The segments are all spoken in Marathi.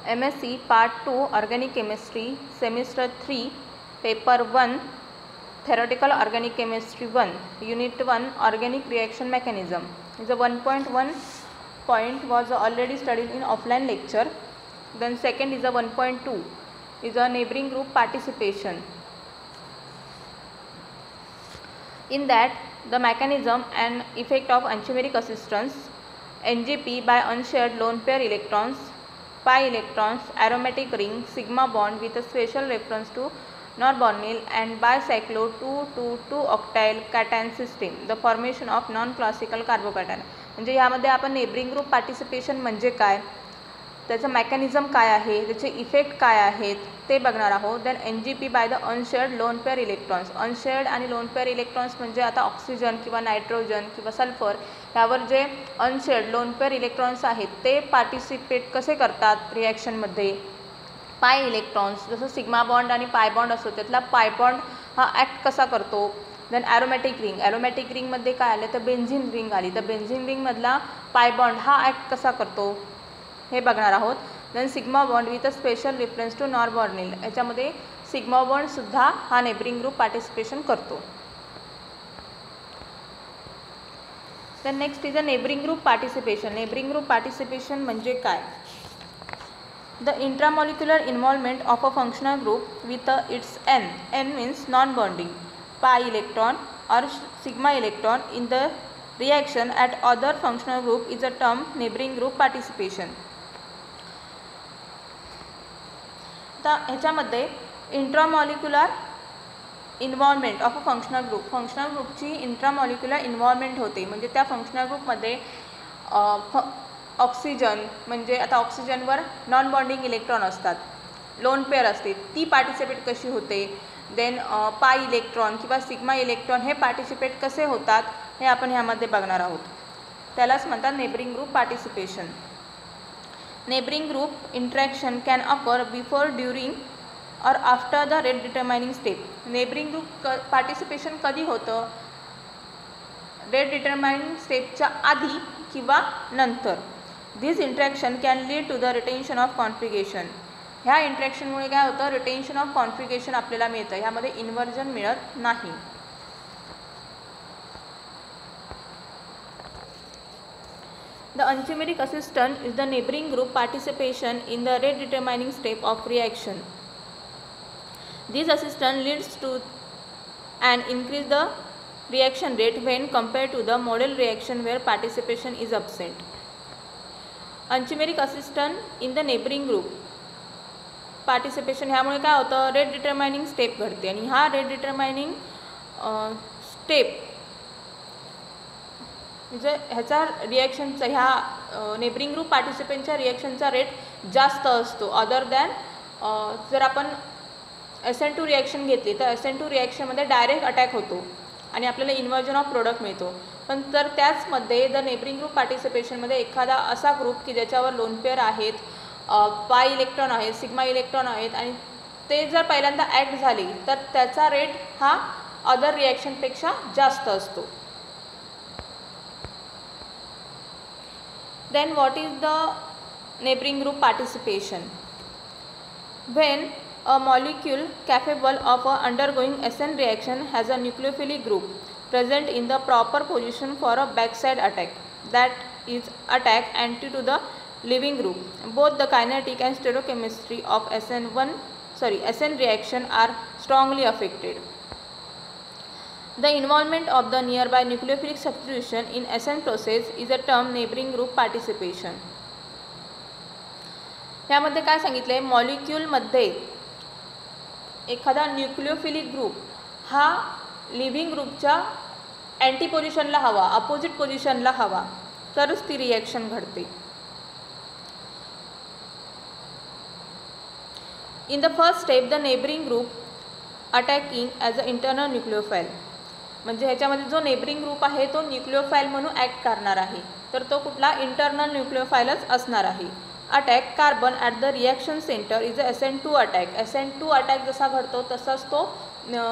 MSc Part 2 Organic Chemistry Semester 3 Paper 1 Theoretical Organic Chemistry 1 Unit 1 Organic Reaction Mechanism. The 1.1 point was already studied in offline lecture. Then second is a 1.2 is a neighboring group participation. In that the mechanism and effect of enantiomeric assistance, NGP by unshared lone pair electrons, pi electrons, aromatic ring, sigma bond with a special reference to norbonyl and bicyclo 2,2,2-octyl cation system, the formation of non-classical carbocation. म्हणजे यामध्ये आपण नेबरिंग ग्रुप पार्टिसिपेशन म्हणजे काय, त्याचं मेकॅनिझम काय आहे, त्याचे इफेक्ट काय आहेत ते बघणार आहोत. Then NGP by the unshared lone pair electrons. Unshared आणि लोन पेअर इलेक्ट्रॉन्स म्हणजे आता ऑक्सिजन किंवा नायट्रोजन किंवा सल्फर यावर जे अनशेअर्ड लोन पेअर इलेक्ट्रॉन्स आहेत ते पार्टिसिपेट कसे करतात रिॲक्शनमध्ये. पाय इलेक्ट्रॉन्स जसं सिग्मा बॉन्ड आणि पाय बॉन्ड असतो त्यातला पाय बॉन्ड हा ॲक्ट कसा करतो. Then aromatic ring. ॲरोमॅटिक रिंगमध्ये काय आलं तर बेन्झिन रिंग आली, तर बेन्झिन रिंगमधला पाय बॉन्ड हा ॲक्ट कसा करतो हे बघणार आहोत. Then sigma bond with a special reference to norbornyl, याच्यामध्ये सिग्मा बॉन्डसुद्धा हा नेबरिंग ग्रुप पार्टिसिपेशन करतो. Then next is a neighbouring group participation. Neighbouring group participation म्हणजे काय. The intramolecular involvement of a functional group with its n means non-bonding, pi electron or sigma electron in the reaction at other functional group is a term neighboring group participation. तर ह्याच्यामध्ये intramolecular involvement of a functional group, functional ग्रुपची इंट्रामॉलिक्युलर इन्व्हॉल्वमेंट होते. म्हणजे त्या फंक्शनल ग्रुपमध्ये ऑक्सिजन म्हणजे आता ऑक्सिजनवर नॉन बॉन्डिंग इलेक्ट्रॉन असतात, लोन पेअर असते, ती पार्टिसिपेट कशी होते. देन पाय इलेक्ट्रॉन किंवा सिग्मा इलेक्ट्रॉन हे पार्टिसिपेट कसे होतात हे आपण ह्यामध्ये बघणार आहोत. त्यालाच म्हणतात neighbouring group participation. Neighbouring group interaction can occur before, during और after the rate determining step. Neighbouring group participation कधी होतं, रेट डिटर्माइनिंग स्टेपच्या आधी किंवा नंतर. This interaction can lead to the retention of configuration. ह्या इंटरॅक्शनमुळे काय होतं, रिटेन्शन ऑफ कॉन्फिगरेशन आपल्याला मिळतं, ह्यामध्ये इन्व्हर्जन मिळत नाही. The enantiomeric assistant is the neighboring group participation in the rate determining step of reaction. This assistant leads to and increase the reaction rate when compared to the model reaction where participation is absent. Enantiomeric assistant in the neighboring group participation ह्यामुळे काय होतं, रेट डिटर्माइनिंग स्टेप घडते आणि हा रेट डिटर्माइनिंग स्टेप म्हणजे ह्याचा रिॲक्शनचा ह्या नेबरिंग ग्रुप पार्टिसिपेंटच्या रिॲक्शनचा रेट जास्त असतो अदर दॅन जर आपण SN2 रिॲक्शन घेतली तर SN2 रिॲक्शनमध्ये डायरेक्ट अटॅक होतो आणि आपल्याला इन्व्हर्जन ऑफ प्रोडक्ट मिळतो. पण तर त्याचमध्ये द नेबरिंग ग्रुप पार्टिसिपेशनमध्ये एखादा असा ग्रुप की ज्याच्यावर लोन पेअर आहेत, पाय इलेक्ट्रॉन आहेत, सिग्मा इलेक्ट्रॉन आहेत आणि ते जर पहिल्यांदा ॲक्ट झाली तर त्याचा रेट हा अदर रिॲक्शनपेक्षा जास्त असतो. Then what is the neighboring group participation? When a molecule capable of undergoing SN reaction has a nucleophilic group present in the proper position for a backside attack, that is attack anti to the leaving group, both the kinetic and stereochemistry of SN reaction are strongly affected. The involvement of the nearby nucleophilic substitution in SN process is a term neighboring group participation. यामध्ये काय सांगितलं आहे, मॉलिक्यूलमध्ये एखादा न्यूक्लिओफिलिक ग्रुप हा लिव्हिंग ग्रुपच्या अँटी पोझिशनला हवा, अपोजिट पोझिशनला हवा, तरच ती रिॲक्शन घडते. In the first step the neighbouring group attacking as a internal nucleophile. म्हणजे ह्याच्यामध्ये जो नेबरिंग ग्रुप आहे तो न्यूक्लिओफाईल म्हणून ॲक्ट करणार आहे, तर तो कुठला इंटरनल न्यूक्लिओफाईलच असणार आहे. Attack carbon at the reaction centre is a SN2 attack. SN2 attack जसा घडतो तसाच तो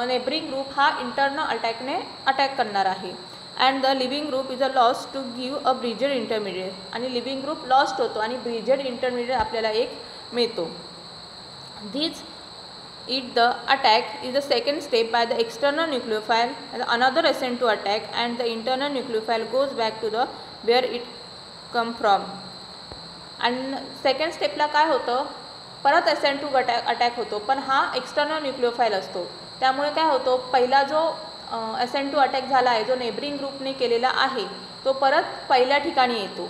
नेबरिंग ग्रुप हा इंटरनल अटॅकने अटॅक करणार आहे. And the leaving group is a lost to give a bridged intermediate. आणि लिव्हिंग ग्रुप लॉस्ट होतो आणि ब्रिजेड इंटरमिडिएट आपल्याला एक मिळतो. This it the attack is the second step by the external nucleophile and another ascend to attack and the internal nucleophile goes back to the where it come from. आणि सेकंड स्टेपला काय होतं, परत असेंड टू अटॅक होतो, पण हा एक्सटर्नल न्यूक्लिओफाईल असतो. त्यामुळे काय होतो, पहिला जो असेंड टू अटॅक झाला आहे, जो नेबरिंग ग्रुपने केलेला आहे, तो परत पहिल्या ठिकाणी येतो.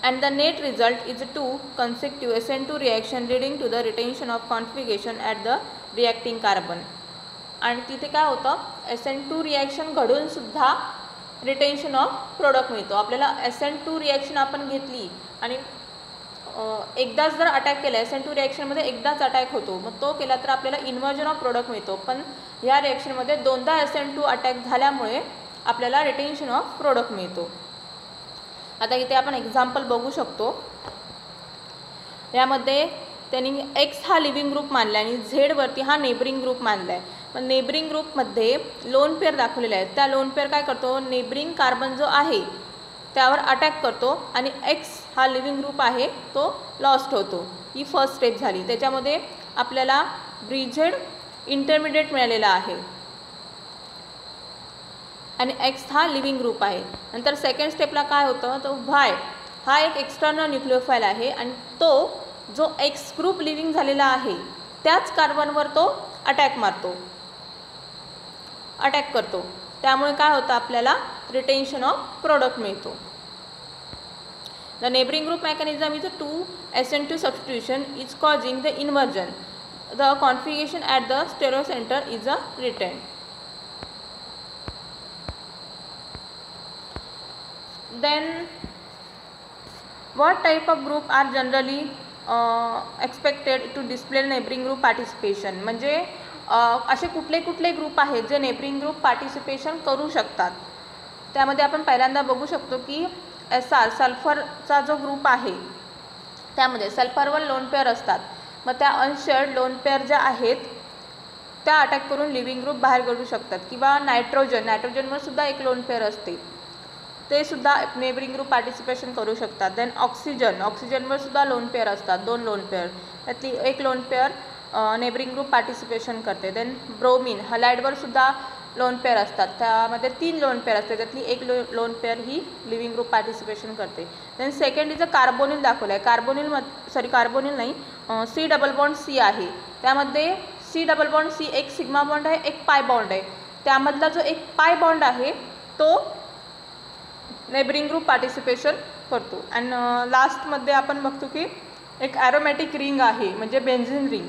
And the net result is 2 consecutive SN2 reaction leading to the retention of configuration at the reacting carbon. आणि तिथे काय होतं, SN2 रिॲक्शन घडून सुद्धा रिटेन्शन ऑफ प्रोडक्ट मिळतो. आपल्याला SN2 रिॲक्शन आपण घेतली आणि एकदाच जर अटॅक केला, SN2 रिॲक्शनमध्ये एकदाच अटॅक होतो, मग तो केला तर आपल्याला इन्व्हर्जन ऑफ प्रोडक्ट मिळतो. पण या रिॲक्शनमध्ये दोनदा SN2 अटॅक झाल्यामुळे आपल्याला रिटेन्शन ऑफ प्रोडक्ट मिळतो. आता इथे आपण एक्झाम्पल बघू शकतो. यामध्ये त्यांनी एक्स हा लिव्हिंग ग्रुप मानला आणि झेडवरती हा नेबरिंग ग्रुप मानला आहे. पण नेबरिंग ग्रुपमध्ये लोन पेअर दाखवलेले आहेत. त्या लोन पेअर काय करतो, नेबरिंग कार्बन जो आहे त्यावर अटॅक करतो आणि एक्स हा लिव्हिंग ग्रुप आहे तो लॉस्ट होतो. ही फर्स्ट स्टेप झाली. त्याच्यामध्ये आपल्याला ब्रिझेड इंटरमिडिएट मिळालेला आहे आणि एक्स हा लिव्हिंग ग्रुप आहे. नंतर सेकंड स्टेपला काय होतं, तो वाय हा एक एक्सटर्नल न्यूक्लिओफाईल आहे आणि तो जो एक्स ग्रुप लिव्हिंग झालेला आहे त्याच कार्बनवर तो अटॅक करतो. त्यामुळे काय होतं, आपल्याला रिटेन्शन ऑफ प्रोडक्ट मिळतो. The neighbouring group mechanism is 2 SN2 substitution is causing the inversion. The configuration at the stereocenter is retained. Then what type of group are generally expected to display neighboring group participation. म्हणजे असे कुठले ग्रुप आहेत जे नेबरिंग ग्रुप पार्टिसिपेशन करू शकतात. त्यामध्ये आपण पहिल्यांदा बघू शकतो की SR सल्फरचा जो ग्रुप आहे त्यामध्ये सल्फरवर लोन पेअर असतात. मग त्या अनशेअर्ड लोन पेअर ज्या आहेत त्या अटॅक करून लिव्हिंग ग्रुप बाहेर काढू शकतात. किंवा नायट्रोजनवर सुद्धा एक लोन पेअर असते, ते सुद्धा नेबरिंग ग्रुप पार्टिसिपेशन करू शकतात. देन ऑक्सिजनवर सुद्धा लोन पेअर असतात, 2 लोन पेअर, त्यातली एक lone pair neighbouring group participation करते. देन ब्रोमीन हलाइडवर सुद्धा लोन पेअर असतात, त्यामध्ये 3 लोन पेअर असते, त्यातली एक लोन पेअर ही लिव्हिंग ग्रुप पार्टिसिपेशन करते. देन सेकंड इज कार्बोनिल दाखवलं आहे. कार्बोनिल नाही, C डबल बॉन्ड C आहे. त्यामध्ये C डबल बॉन्ड C एक सिग्मा बॉन्ड आहे, एक पाय बॉन्ड आहे. त्यामधला जो एक पाय बॉन्ड आहे तो नेबरिंग ग्रुप पार्टिसिपेशन करतो. आणि लास्टमध्ये आपण बघतो की एक ॲरोमॅटिक रिंग आहे, म्हणजे बेन्झिन रिंग,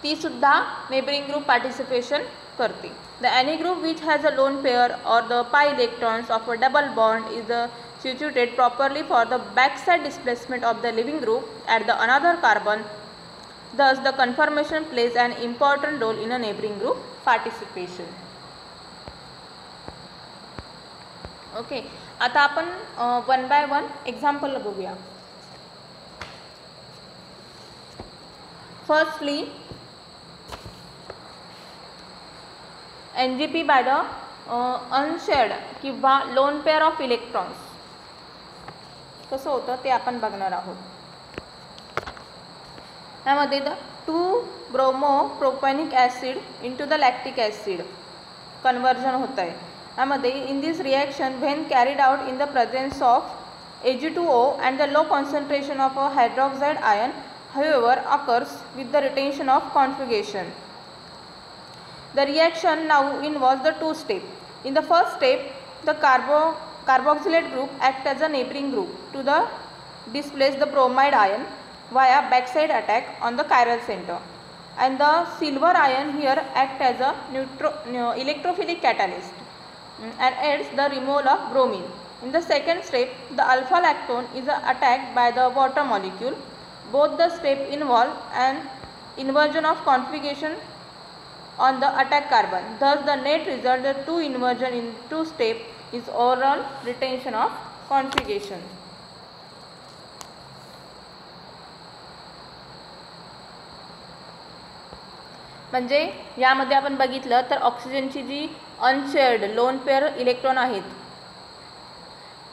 ती सुद्धा नेबरिंग ग्रुप पार्टिसिपेशन करते. The any group which has a lone pair और द पाय electrons of a double bond is situated properly for the backside displacement of the living group at the another carbon. Thus the conformation plays an important role in a neighboring group participation. Okay, आता आपण 1 by 1 एक्झाम्पल बघूया. फर्स्टली NGP बाय द अनशेअर्ड किंवा लोन पेअर ऑफ इलेक्ट्रॉन्स कसं होतं ते आपण बघणार आहोत. त्यामध्ये 2 bromo propanoic acid into the lactic acid conversion होत आहे. यामध्ये in this reaction when carried out in the presence of Ag2O and the low concentration of a hydroxide ion however occurs with the retention of conjugation. The reaction now involves the 2 steps. In the first step, the carboxylate group acts as a neighboring group to the displace the bromide ion via backside attack on the chiral center, and the silver ion here acts as a electrophilic catalyst and aids the removal of bromine. In the second step, the alpha lactone is attacked by the water molecule. Both the steps involve an inversion of configuration on the attack carbon. Thus, the net result, the 2 inversion in 2 steps, is overall retention of configuration. म्हणजे यामध्ये आपण बघितलं तर ऑक्सिजनची जी अनशेअर्ड लोन पेअर इलेक्ट्रॉन आहेत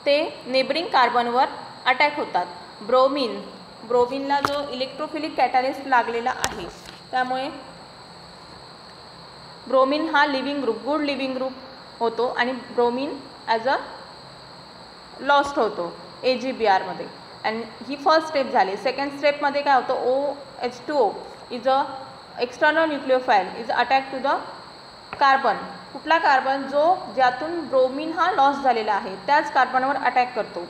ते नेबरिंग कार्बनवर अटॅक होतात ब्रोमीनला जो इलेक्ट्रोफिलिक कॅटॅलिस्ट लागलेला आहे त्यामुळे ब्रोमीन हा leaving group good leaving group होतो आणि ब्रोमीन ॲज अ लॉस्ट होतो AgBrमध्ये. अँड ही फर्स्ट स्टेप झाली. सेकंड स्टेपमध्ये काय होतं, OH2O is a external nucleophile is attack to the carbon. कुठला कार्बन, जो ज्यातून ब्रोमीन हा लॉस झालेला आहे त्याच कार्बनवर अटॅक करतो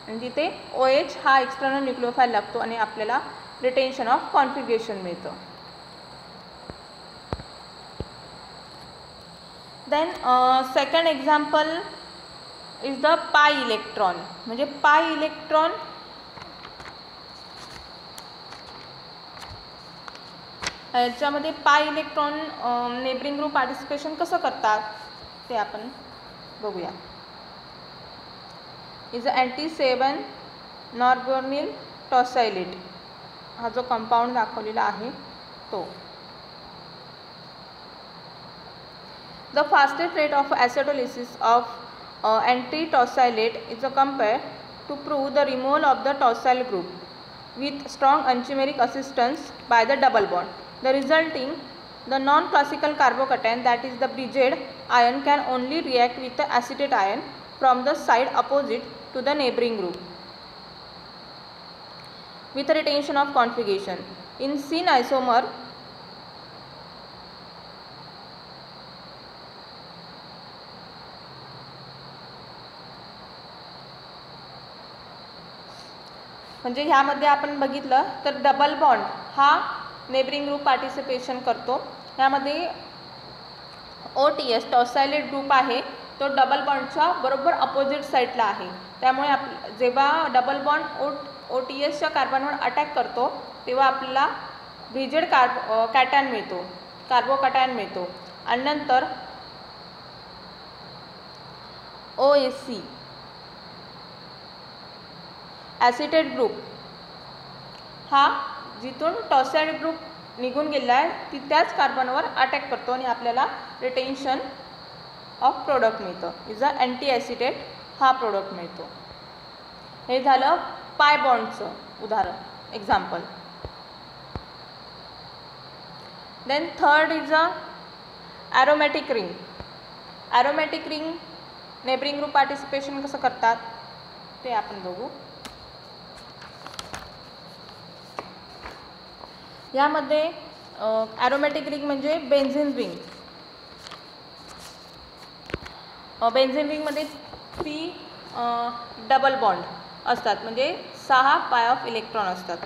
आणि तिथे OH हा एक्सटर्नल न्यूक्लिओफाइल लागतो आणि आपल्याला रिटेन्शन ऑफ कॉन्फिगरेशन मिळतं. Then second example is the pi electron. म्हणजे पाय इलेक्ट्रॉन याच्यामध्ये पाय इलेक्ट्रॉन नेबरिंग ग्रुप पार्टिसिपेशन कसं करतात ते आपण बघूया. इज अँटी-7 नॉर्बोर्निल टॉसायलेट हा जो कंपाऊंड दाखवलेला आहे तो. The fastest rate of acidolysis of anti-tosylate is compared to prove the removal of the tosyl group with strong enantiomeric assistance by the double bond. The non-classical carbocation, that is the bridged ion, can only react with the acetate ion from the side opposite to the neighboring group with a retention of configuration. In syn isomer, म्हणजे ह्यामध्ये आपण बघितलं तर डबल बॉन्ड हा नेबरिंग ग्रुप पार्टिसिपेशन करतो. ह्यामध्ये OTS टॉसायलेट ग्रुप आहे तो डबल बॉन्डच्या बरोबर अपोजिट साईडला आहे. त्यामुळे जेव्हा डबल बॉन्ड OTSच्या कार्बनवर अटॅक करतो तेव्हा आपल्याला ब्रिजेड कॅटॅन मिळतो, कार्बोकॅटॅन मिळतो. आणि नंतर OAC ॲसिटेट ग्रुप हा जिथून टॉसाइड ग्रुप निघून गेला आहे ती त्याच कार्बनवर अटॅक करतो आणि आपल्याला रिटेन्शन ऑफ प्रोडक्ट मिळतं. इज अ अँटी ॲसिटेट हा प्रोडक्ट मिळतो. हे झालं पाय बॉन्डचं उदाहरण example. Then third is a aromatic ring. Aromatic ring neighbouring group participation कसं करतात ते आपण बघू. यामध्ये ॲरोमॅटिक रिंग म्हणजे बेन्झिन रिंग. बेन्झिन रिंगमध्ये 3 डबल बॉन्ड असतात म्हणजे 6 पाय ऑफ इलेक्ट्रॉन असतात.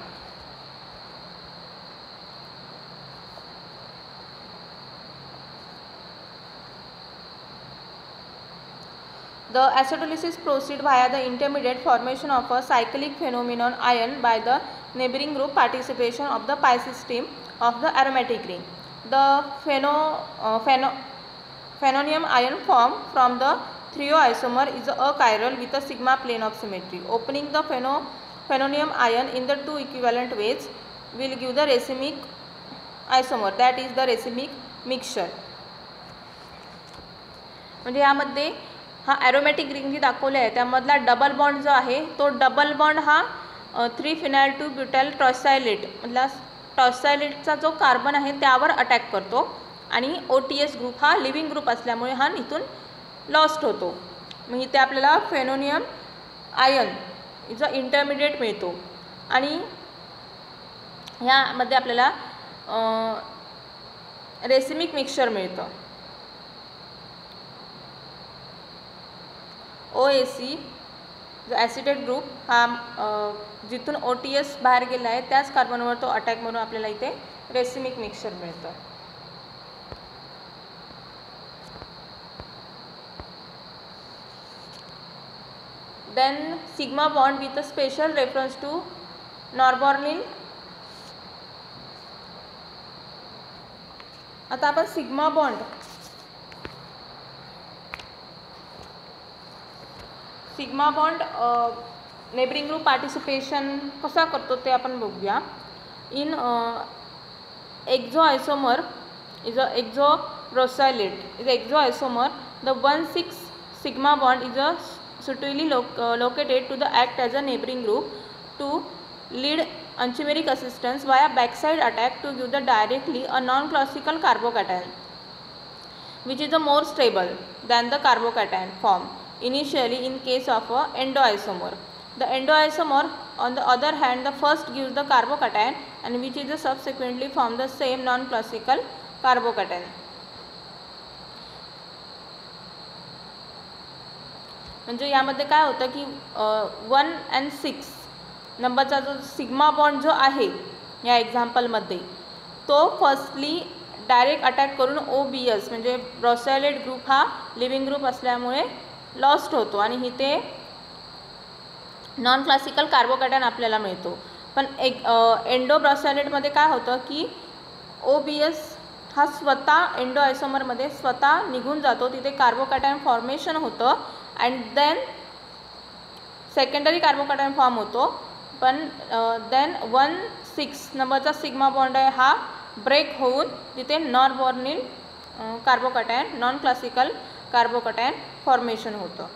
The acidolysis proceeds via the intermediate formation of a cyclic phenomenon ion by the neighboring group participation of the pi system of the aromatic ring. The phenonium ion formed from the thioisomer is achiral with a sigma plane of symmetry. Opening the phenonium ion in the 2 equivalent ways will give the racemic isomer, that is the racemic mixture. म्हणजे यामध्ये हा ॲरोमॅटिक रिंग जी दाखवली आहे त्यामधला डबल बॉन्ड जो आहे तो डबल बॉन्ड हा 3-phenyl-2-butyl टॉसायलेट मधला टॉसायलेटचा जो कार्बन आहे त्यावर अटॅक करतो आणि OTS ग्रुप हा लिव्हिंग ग्रुप असल्यामुळे हा इथून लॉस्ट होतो. मग इथे आपल्याला फेनोनियम आयन जो इंटरमिडिएट मिळतो आणि ह्यामध्ये आपल्याला रेसिमिक मिक्सचर मिळतं. OAC जो ॲसिडेट ग्रुप हा जिथून OTS बाहेर गेला आहे त्याच कार्बनवर तो अटॅक म्हणून आपल्याला इथे रेसिमिक मिक्सचर मिळतं. Then sigma bond with a special reference to norbornyl. आता आपण sigma bond neighbouring group participation कसा करतो ते आपण बघूया. In exoisomer is a exobrosylate is exoisomer the 1,6 sigma bond is suitably located to the act as a neighboring group to lead enantiomer assistance via backside attack to give the directly a non-classical carbocation, which is more stable than the carbocation form initially in case of a endoisomer. The endoisomer on the other hand, the first gives the carbocation and which is subsequently form the same non-classical carbocation. म्हणजे यामध्ये काय होतं की 1 and 6 नंबरचा जो सिग्मा बॉन्ड जो आहे या एक्झाम्पलमध्ये तो फर्स्टली डायरेक्ट अटॅक करून OBS म्हणजे ब्रोसॅलेट ग्रुप हा लिव्हिंग ग्रुप असल्यामुळे लॉस्ट होतो आणि इथे नॉन क्लासिकल कार्बोकॅटायन आपल्याला मिळतो. पण एक एंडोब्रोसॅलेटमध्ये काय होतं की OBS हा स्वतः एंडोआयसोमरमध्ये स्वतः निघून जातो, तिथे कार्बोकॅटायन फॉर्मेशन होतं and then secondary carbocation form होतो. पण देन 1,6 नंबरचा सिग्मा बॉन्ड आहे हा ब्रेक होऊन तिथे norbornyl carbocation non classical carbocation formation होतं.